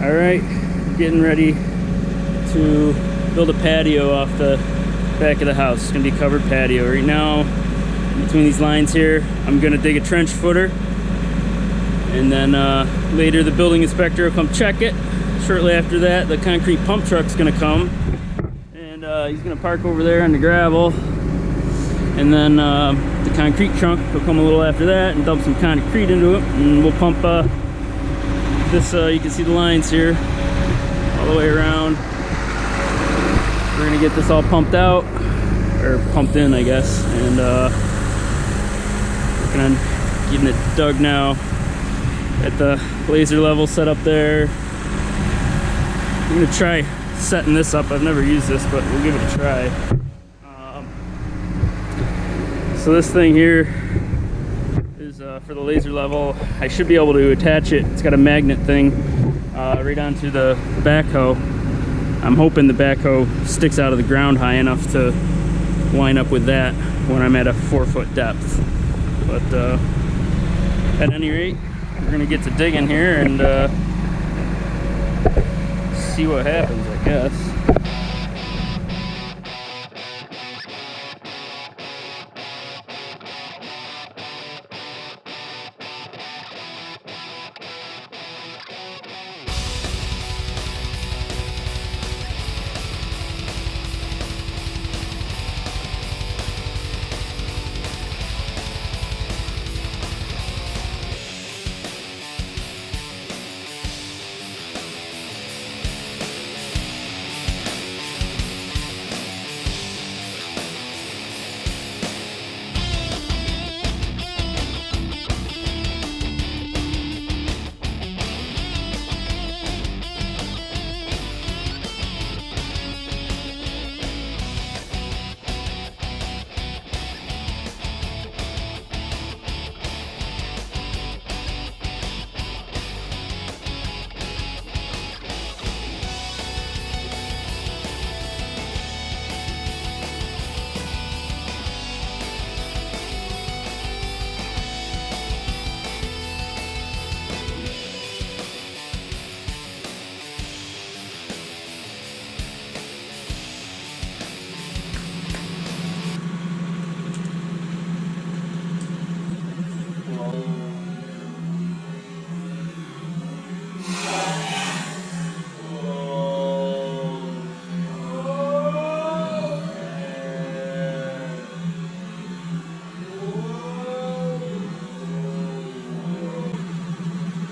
Alright, getting ready to build a patio off the back of the house. It's going to be covered patio. Right now, between these lines here, I'm going to dig a trench footer. And then later the building inspector will come check it. Shortly after that, the concrete pump truck's going to come. And he's going to park over there on the gravel. And then the concrete trunk will come a little after that and dump some concrete into it. And we'll pump this, you can see the lines here, all the way around. We're gonna get this all pumped out, or pumped in, I guess, and working on getting it dug now. Got the laser level set up there. I'm gonna try setting this up. I've never used this, but we'll give it a try. So this thing here is for the laser level. I should be able to attach it. It's got a magnet thing right onto the backhoe. I'm hoping the backhoe sticks out of the ground high enough to line up with that when I'm at a 4-foot depth. But at any rate, we're gonna get to digging here and see what happens, I guess.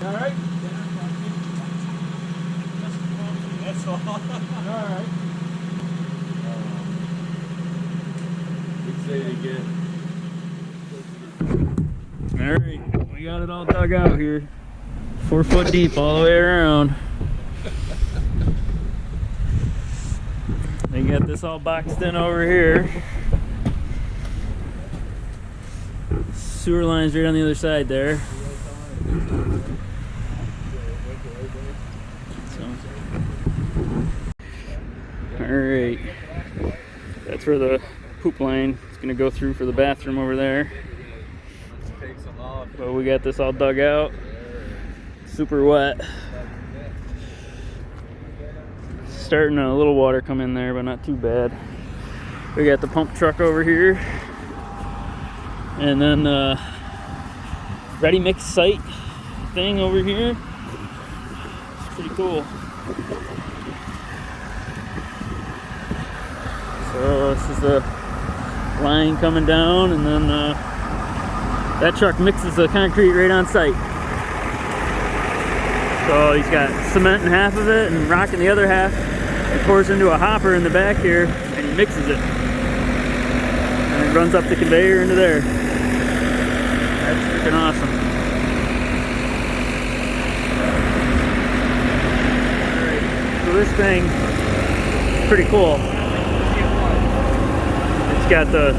Alright. That's all. Alright. Say it again. Alright, we got it all dug out here. 4 foot deep all the way around. They got this all boxed in over here. Sewer lines right on the other side there. Alright, that's where the poop line is going to go through for the bathroom over there. But we got this all dug out. Super wet. Starting a little water come in there, but not too bad. We got the pump truck over here. And then ready mix site thing over here. It's pretty cool. So this is the line coming down, and then that truck mixes the concrete right on site. So he's got cement in half of it and rock in the other half. He pours into a hopper in the back here and he mixes it. And it runs up the conveyor into there. That's freaking awesome. Alright, so this thing is pretty cool. It's got the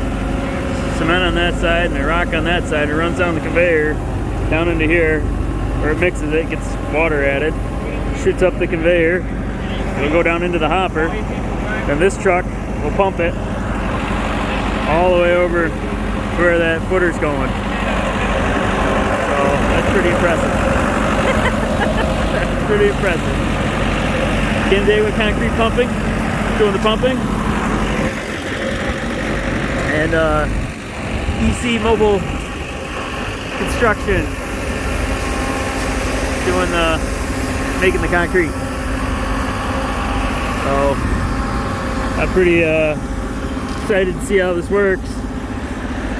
cement on that side and the rock on that side. It runs down the conveyor down into here where it mixes it, gets water added, shoots up the conveyor. It'll go down into the hopper. Then this truck will pump it all the way over to where that footer's going. So that's pretty impressive. That's pretty impressive. Getting today with concrete pumping, doing the pumping. And EC Mobile Construction doing making the concrete. So I'm pretty excited to see how this works.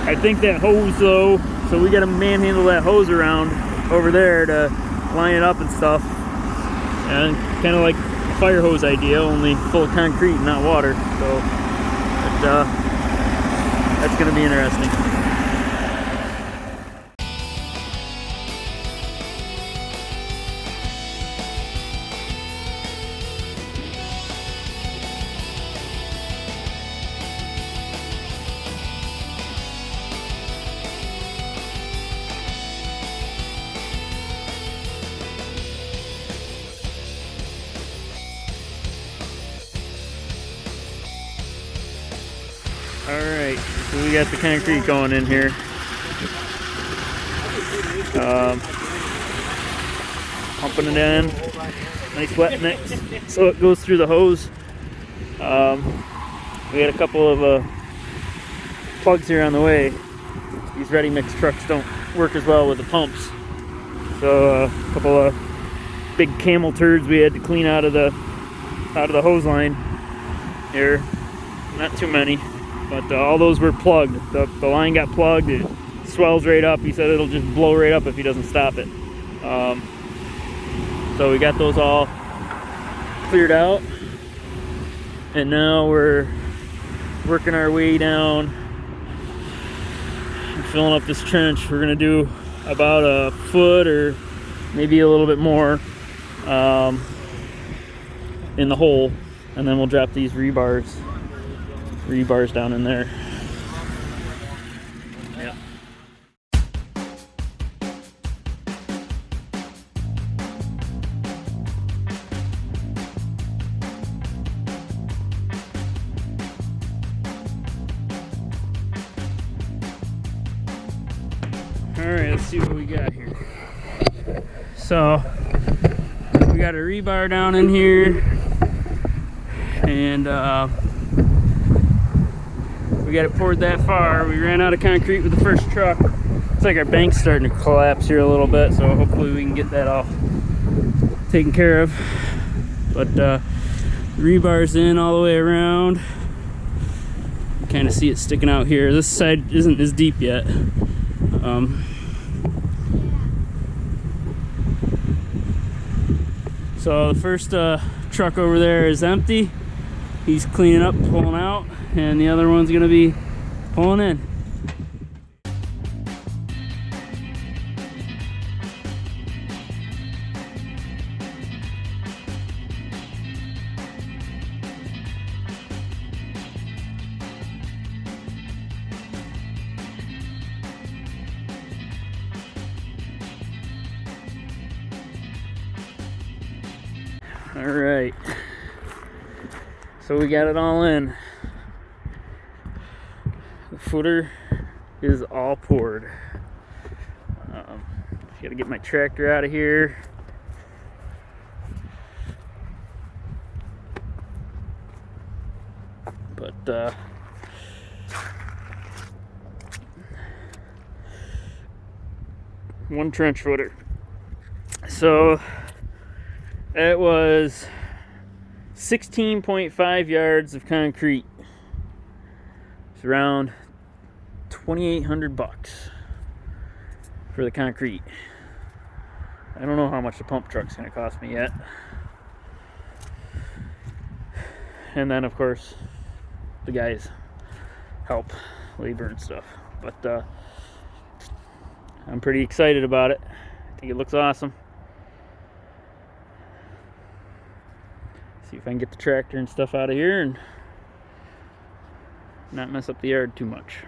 I think that hose though, so we gotta manhandle that hose around over there to line it up and stuff. And kind of like a fire hose idea, only full of concrete, not water. So that's gonna be interesting. Alright, so we got the concrete going in here. Pumping it in. Nice wet mix so it goes through the hose. We got a couple of plugs here on the way. These ready mix trucks don't work as well with the pumps. So a couple of big camel turds we had to clean out of the hose line here. Not too many. But all those were plugged. The line got plugged. It swells right up. He said it'll just blow right up if he doesn't stop it. So we got those all cleared out. And now we're working our way down and filling up this trench. We're going to do about a foot or maybe a little bit more in the hole. And then we'll drop these rebars down in there. Yeah. All right, let's see what we got here. So we got a rebar down in here, and we got it poured that far. We ran out of concrete with the first truck. It's like our bank's starting to collapse here a little bit, so hopefully we can get that all taken care of. But the rebar's in all the way around. You kind of see it sticking out here. This side isn't as deep yet. So the first truck over there is empty. He's cleaning up, pulling out, and the other one's gonna be pulling in. All right. So we got it all in. The footer is all poured. Gotta get my tractor out of here. But one trench footer. So it was 16.5 yards of concrete. It's around $2,800 for the concrete. I don't know how much the pump truck's gonna cost me yet. And then of course the guys help, labor and stuff. But I'm pretty excited about it. I think it looks awesome. See if I can get the tractor and stuff out of here and not mess up the yard too much.